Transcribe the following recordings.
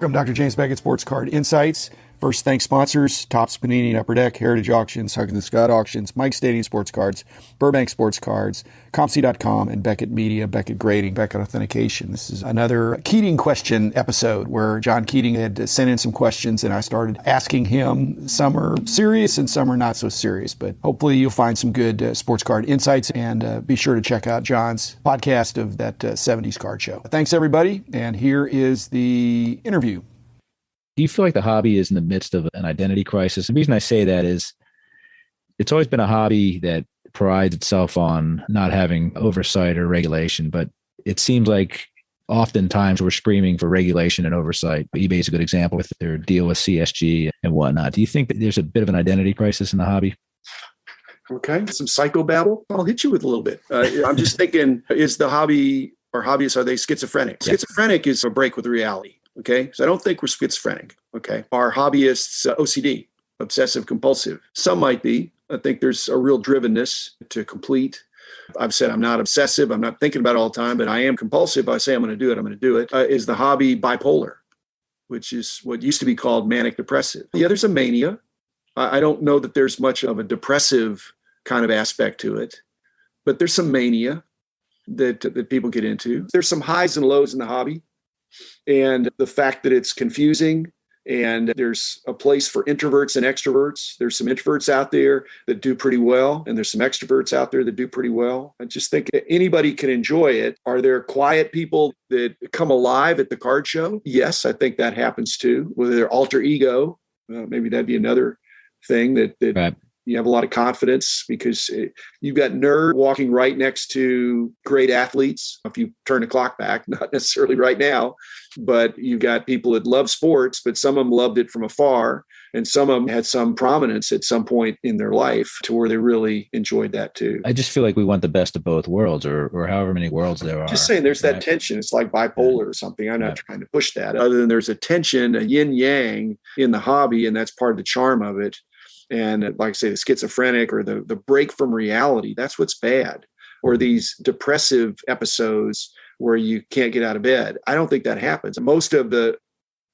Welcome, Dr. James Beckett, Sports Card Insights. First, thanks sponsors, Topps, Panini, and Upper Deck, Heritage Auctions, Huggins Scott Auctions, Mike Stadium Sports Cards, Burbank Sports Cards, ComC.com, and Beckett Media, Beckett Grading, Beckett Authentication. This is another Keating question episode where John Keating had sent in some questions and I started asking him. Some are serious and some are not so serious, but hopefully you'll find some good sports card insights, and be sure to check out John's podcast of that 70s card show. Thanks, everybody, and here is the interview. Do you feel like the hobby is in the midst of an identity crisis? The reason I say that is it's always been a hobby that prides itself on not having oversight or regulation, but it seems like oftentimes we're screaming for regulation and oversight. eBay is a good example with their deal with CSG and whatnot. Do you think that there's a bit of an identity crisis in the hobby? Okay, some psychobabble. I'll hit you with a little bit. I'm just thinking, is the hobby or hobbyists, are they schizophrenic? Yeah. Schizophrenic is a break with reality. Okay, so I don't think we're schizophrenic. Okay, are hobbyists OCD, obsessive compulsive? Some might be. I think there's a real drivenness to complete. I've said I'm not obsessive. I'm not thinking about it all the time, but I am compulsive. I say I'm going to do it. I'm going to do it. Is the hobby bipolar, which is what used to be called manic depressive? Yeah, there's a mania. I don't know that there's much of a depressive kind of aspect to it, but there's some mania that people get into. There's some highs and lows in the hobby. And the fact that it's confusing, and there's a place for introverts and extroverts. There's some introverts out there that do pretty well, and there's some extroverts out there that do pretty well. I just think anybody can enjoy it. Are there quiet people that come alive at the card show? Yes, I think that happens too. Whether they're alter ego, maybe that'd be another thing that right. You have a lot of confidence because you've got nerd walking right next to great athletes. If you turn the clock back, not necessarily right now, but you've got people that love sports, but some of them loved it from afar. And some of them had some prominence at some point in their life to where they really enjoyed that too. I just feel like we want the best of both worlds or however many worlds there are. Just saying there's that tension. It's like bipolar or something. I'm not trying to push that. Other than there's a tension, a yin yang in the hobby, and that's part of the charm of it. And like I say, the schizophrenic or the break from reality, that's what's bad. Or these depressive episodes where you can't get out of bed. I don't think that happens. Most of the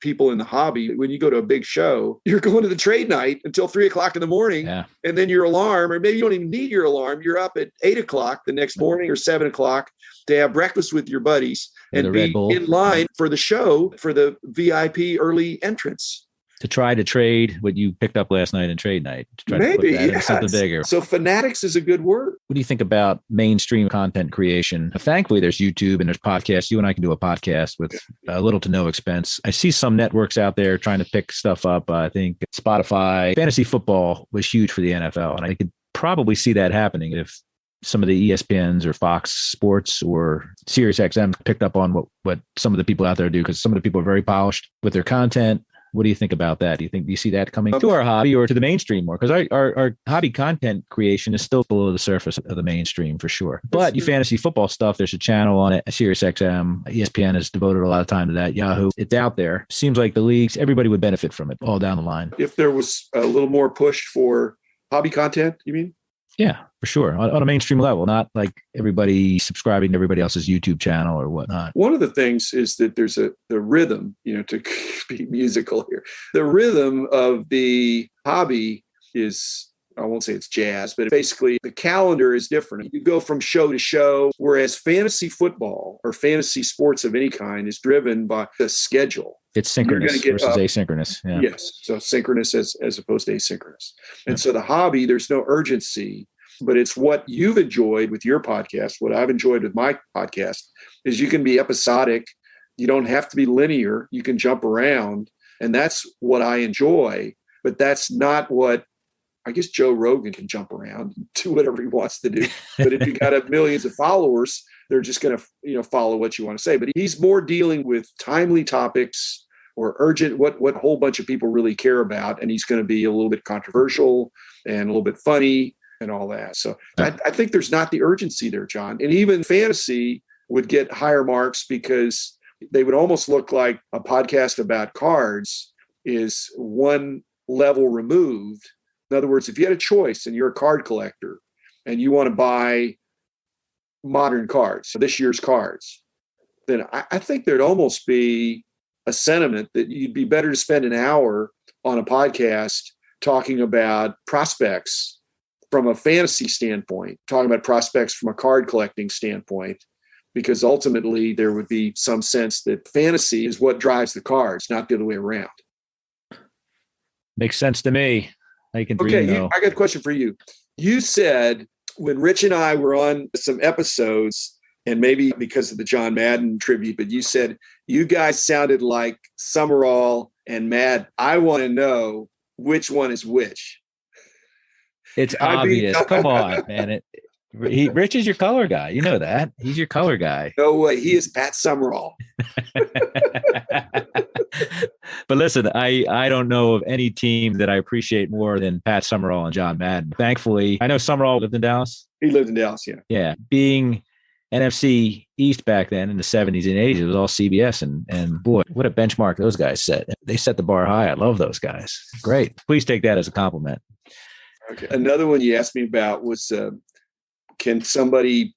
people in the hobby, when you go to a big show, you're going to the trade night until 3:00 in the morning. Yeah. And then your alarm, or maybe you don't even need your alarm. You're up at 8:00 the next morning or 7:00 to have breakfast with your buddies and be in line for the show for the VIP early entrance. To try to trade what you picked up last night in trade night. To try Maybe, to put that into something bigger. So fanatics is a good word. What do you think about mainstream content creation? Thankfully, there's YouTube and there's podcasts. You and I can do a podcast with little to no expense. I see some networks out there trying to pick stuff up. I think Spotify, fantasy football was huge for the NFL. And I could probably see that happening if some of the ESPNs or Fox Sports or SiriusXM picked up on what some of the people out there do, because some of the people are very polished with their content. What do you think about that? Do you see that coming to our hobby or to the mainstream more? Because our hobby content creation is still below the surface of the mainstream for sure. But you fantasy football stuff, there's a channel on it, SiriusXM, ESPN has devoted a lot of time to that, Yahoo. It's out there. Seems like the leagues, everybody would benefit from it all down the line. If there was a little more push for hobby content, you mean? Yeah, for sure. On a mainstream level, not like everybody subscribing to everybody else's YouTube channel or whatnot. One of the things is that there's the rhythm, to be musical here. The rhythm of the hobby is, I won't say it's jazz, but basically the calendar is different. You go from show to show, whereas fantasy football or fantasy sports of any kind is driven by the schedule. It's synchronous versus asynchronous. Yeah. Yes. So synchronous as opposed to asynchronous. And so the hobby, there's no urgency, but it's what you've enjoyed with your podcast. What I've enjoyed with my podcast is you can be episodic. You don't have to be linear. You can jump around. And that's what I enjoy. But that's not what, I guess Joe Rogan can jump around and do whatever he wants to do. But if you got millions of followers, they're just going to, follow what you want to say. But he's more dealing with timely topics or urgent, what a whole bunch of people really care about. And he's going to be a little bit controversial and a little bit funny and all that. So I think there's not the urgency there, John. And even fantasy would get higher marks because they would almost look like a podcast about cards is one level removed. In other words, if you had a choice and you're a card collector and you want to buy modern cards, so this year's cards, then I think there'd almost be a sentiment that you'd be better to spend an hour on a podcast talking about prospects from a fantasy standpoint, talking about prospects from a card collecting standpoint, because ultimately there would be some sense that fantasy is what drives the cards, not the other way around. Makes sense to me. I can dream, though. I got a question for you. You said when Rich and I were on some episodes, and maybe because of the John Madden tribute, but you said you guys sounded like Summerall and Madden. I want to know which one is which. It's obvious. Come on, man. Rich is your color guy. You know that. He's your color guy. No way. He is Pat Summerall. But listen, I don't know of any team that I appreciate more than Pat Summerall and John Madden. Thankfully, I know Summerall lived in Dallas. He lived in Dallas, yeah. Yeah. Being NFC East back then in the 70s and 80s, it was all CBS. And boy, what a benchmark those guys set. They set the bar high. I love those guys. Great. Please take that as a compliment. Okay. Another one you asked me about was can somebody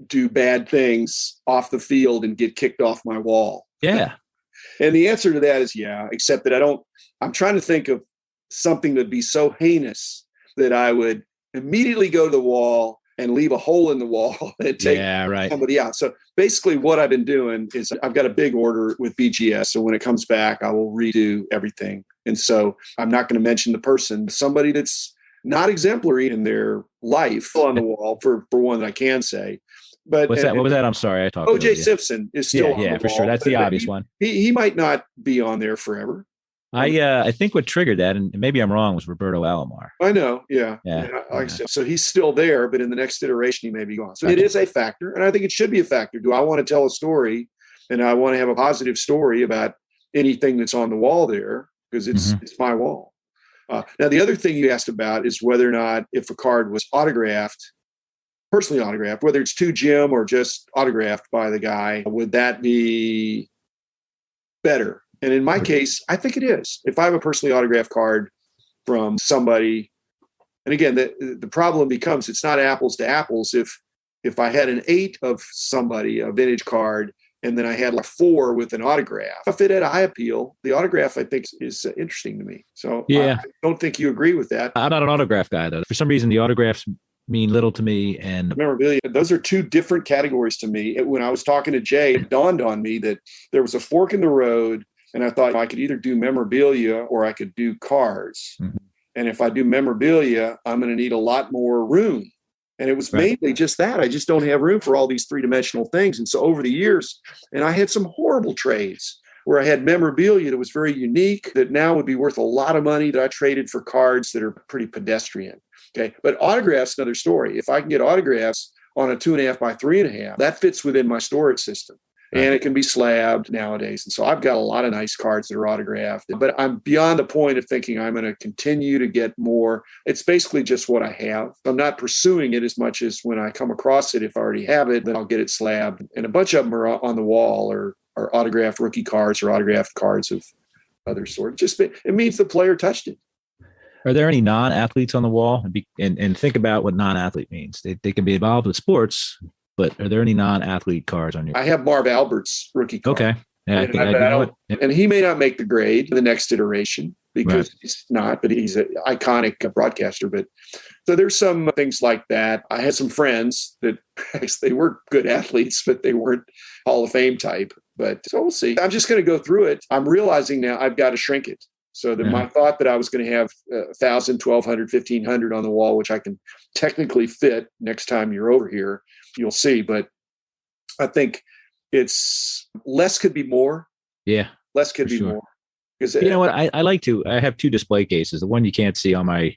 do bad things off the field and get kicked off my wall? Yeah. And the answer to that is yeah, except that I'm trying to think of something that'd be so heinous that I would immediately go to the wall and leave a hole in the wall and take somebody out. So basically what I've been doing is I've got a big order with BGS. So when it comes back, I will redo everything. And so I'm not going to mention the person, somebody that's not exemplary in their life on the wall for one that I can say. But what was that? I'm sorry. I talked. OJ Simpson is still on the wall, for sure. That's the obvious one. He might not be on there forever. I think what triggered that, and maybe I'm wrong, was Roberto Alomar. I know. Yeah. Yeah. Like I said, so he's still there, but in the next iteration, he may be gone. So it is a factor. And I think it should be a factor. Do I want to tell a story and I want to have a positive story about anything that's on the wall there? Because it's my wall. Now, the other thing you asked about is whether or not if a card was autographed, personally autographed, whether it's to Jim or just autographed by the guy, would that be better? And in my case, I think it is. If I have a personally autographed card from somebody, and again, the problem becomes it's not apples to apples. If I had an 8 of somebody, a vintage card, and then I had like 4 with an autograph, if it had eye appeal, the autograph I think is interesting to me. So yeah, I don't think you agree with that. I'm not an autograph guy though. For some reason, the autographs mean little to me. And memorabilia, those are two different categories to me. When I was talking to Jay, it dawned on me that there was a fork in the road. And I thought I could either do memorabilia or I could do cards. Mm-hmm. And if I do memorabilia, I'm going to need a lot more room. And it was mainly just that. I just don't have room for all these three-dimensional things. And so over the years, and I had some horrible trades where I had memorabilia that was very unique that now would be worth a lot of money that I traded for cards that are pretty pedestrian. Okay. But autographs, another story. If I can get autographs on a 2.5 by 3.5, that fits within my storage system. And it can be slabbed nowadays. And so I've got a lot of nice cards that are autographed, but I'm beyond the point of thinking I'm going to continue to get more. It's basically just what I have. I'm not pursuing it as much as when I come across it. If I already have it, then I'll get it slabbed. And a bunch of them are on the wall or autographed rookie cards or autographed cards of other sort. It means the player touched it. Are there any non-athletes on the wall? And think about what non-athlete means. They can be involved with sports, but are there any non-athlete cards on your? I have Marv Albert's rookie card. Okay. Yeah, I think I know it. Yep. And he may not make the grade in the next iteration because he's not, but he's an iconic broadcaster. But so there's some things like that. I had some friends that they were good athletes, but they weren't Hall of Fame type. But so we'll see. I'm just going to go through it. I'm realizing now I've got to shrink it. So that my thought that I was going to have 1,000, 1,200, 1,500 on the wall, which I can technically fit next time you're over here, you'll see. But I think it's less could be more. Yeah. Less could be more. Because you know what? I have 2 display cases. The one you can't see on my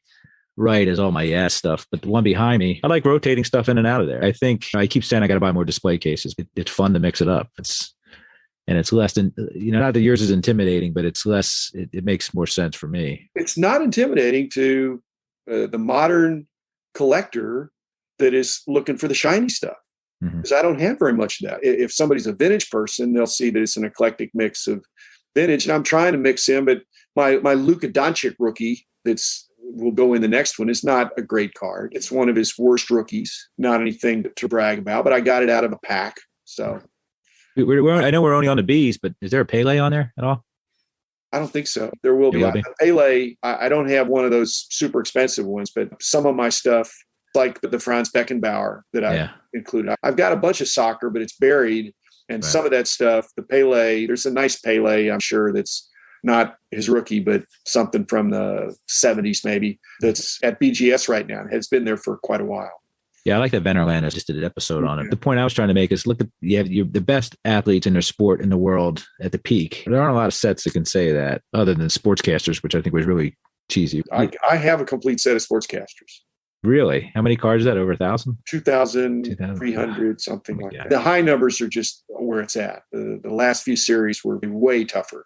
right is all my ass stuff, but the one behind me, I like rotating stuff in and out of there. I think I keep saying I got to buy more display cases. It's fun to mix it up. And it's less than, not that yours is intimidating, but it's less, it makes more sense for me. It's not intimidating to the modern collector that is looking for the shiny stuff. Because I don't have very much of that. If somebody's a vintage person, they'll see that it's an eclectic mix of vintage. And I'm trying to mix in, but my Luka Doncic rookie will go in the next one is not a great card. It's one of his worst rookies, not anything to brag about, but I got it out of a pack. So I know we're only on the Bs, but is there a Pele on there at all? I don't think so. There will be. Pele, I don't have one of those super expensive ones, but some of my stuff, like the Franz Beckenbauer that I included. I've got a bunch of soccer, but it's buried. And some of that stuff, the Pele, there's a nice Pele, I'm sure, that's not his rookie, but something from the 70s maybe, that's at BGS right now. It has been there for quite a while. Yeah, I like that Vennerland just did an episode on it. The point I was trying to make is look at you're the best athletes in their sport in the world at the peak. There aren't a lot of sets that can say that other than sportscasters, which I think was really cheesy. I have a complete set of sportscasters. Really? How many cards is that? Over 1,000? 2,300, something like that. The high numbers are just where it's at. The last few series were way tougher.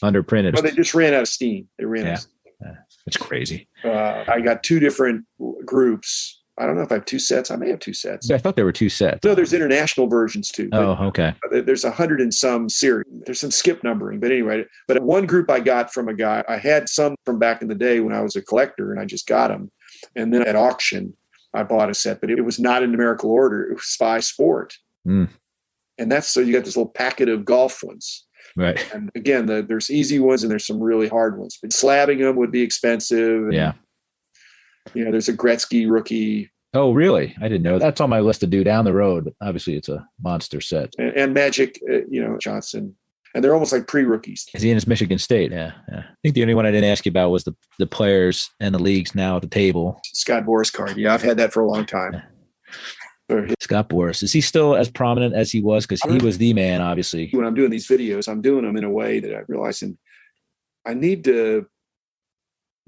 Underprinted. But they just ran out of steam. They ran out of steam. It's crazy. I got two different groups. I don't know if I have two sets. I may have two sets. I thought there were two sets. No, there's international versions too. Oh, okay. There's 100 and some series. There's some skip numbering, but anyway. But one group I got from a guy. I had some from back in the day when I was a collector, and I just got them. And then at auction, I bought a set, but it was not in numerical order. It was by sport. And that's so you got this little packet of golf ones. Right. And again, there's easy ones and there's some really hard ones. But slabbing them would be expensive. Yeah. There's a Gretzky rookie. Oh, really? I didn't know. That's on my list to do down the road. But obviously, it's a monster set. And Magic, Johnson. And they're almost like pre-rookies. Is he in his Michigan State? Yeah. I think the only one I didn't ask you about was the players and the leagues now at the table. Scott Boras card. Yeah, I've had that for a long time. Scott Boras. Is he still as prominent as he was? Because he was the man, obviously. When I'm doing these videos, I'm doing them in a way that I realize I need to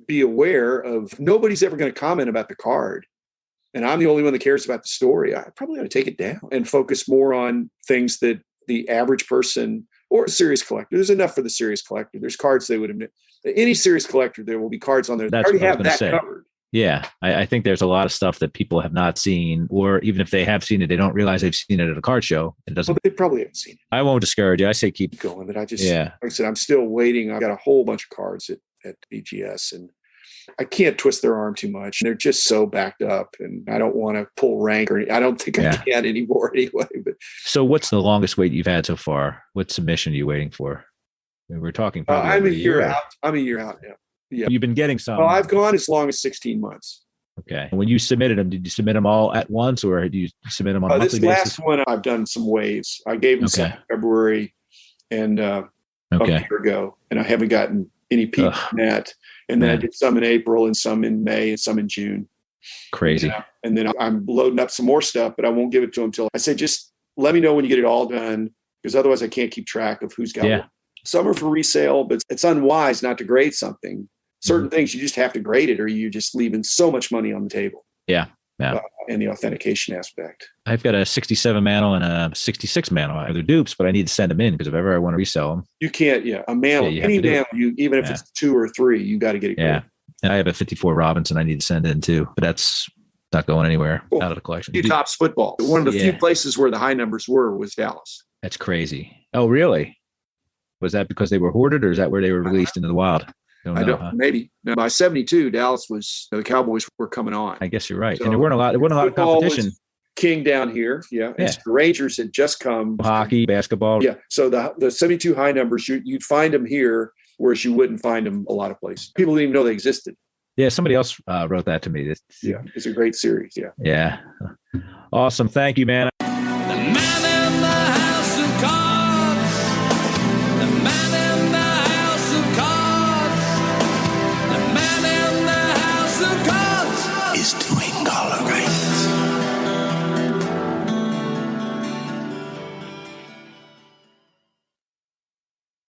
be aware of nobody's ever going to comment about the card. And I'm the only one that cares about the story. I probably ought to take it down and focus more on things that the average person or a serious collector. There's enough for the serious collector. There's cards they would admit. Any serious collector, there will be cards on there. That's already what I was have gonna that say. covered. Yeah. I think there's a lot of stuff that people have not seen, or even if they have seen it, they don't realize they've seen it at a card show. It doesn't. Well, they probably haven't seen it. I won't discourage you. I say keep going. But I just, like I said, I'm still waiting. I've got a whole bunch of cards at BGS, and I can't twist their arm too much. They're just so backed up, and I don't want to pull rank or I don't think I can anymore anyway. But so what's the longest wait you've had so far? What submission are you waiting for? I mean, we're talking probably I'm a year out. I'm a year out now. Yeah. You've been getting some. Well, I've gone as long as 16 months. Okay. When you submitted them, did you submit them all at once, or did you submit them on a monthly basis? This last one, I've done some waves. I gave them some in February and a year ago, and I haven't gotten any peak on that. And then I did some in April and some in May and some in June. Crazy. And then I'm loading up some more stuff, but I won't give it to them until I say, just let me know when you get it all done, because otherwise I can't keep track of who's got what. Some are for resale, but it's unwise not to grade something. Certain things you just have to grade it, or you're just leaving so much money on the table. And the authentication aspect. I've got a 67 mantle and a 66 mantle. They're dupes, but I need to send them in because if ever I want to resell them. You can't, a mantle. Any mantle, even if it's 2 or 3, you got to get it graded. And I have a 54 Robinson I need to send in too, but that's not going anywhere out of the collection. Topps football. One of the few places where the high numbers was Dallas. That's crazy. Oh, really? Was that because they were hoarded, or is that where they were released into the wild? I don't. Maybe. No, by 72, Dallas was the Cowboys were coming on. I guess you're right. So, and there weren't a lot of competition. King down here. And the Rangers had just come. Hockey, basketball. Yeah. So the 72 high numbers, you'd find them here, whereas you wouldn't find them a lot of places. People didn't even know they existed. Yeah. Somebody else wrote that to me. It's a great series. Yeah. Yeah. Awesome. Thank you, man.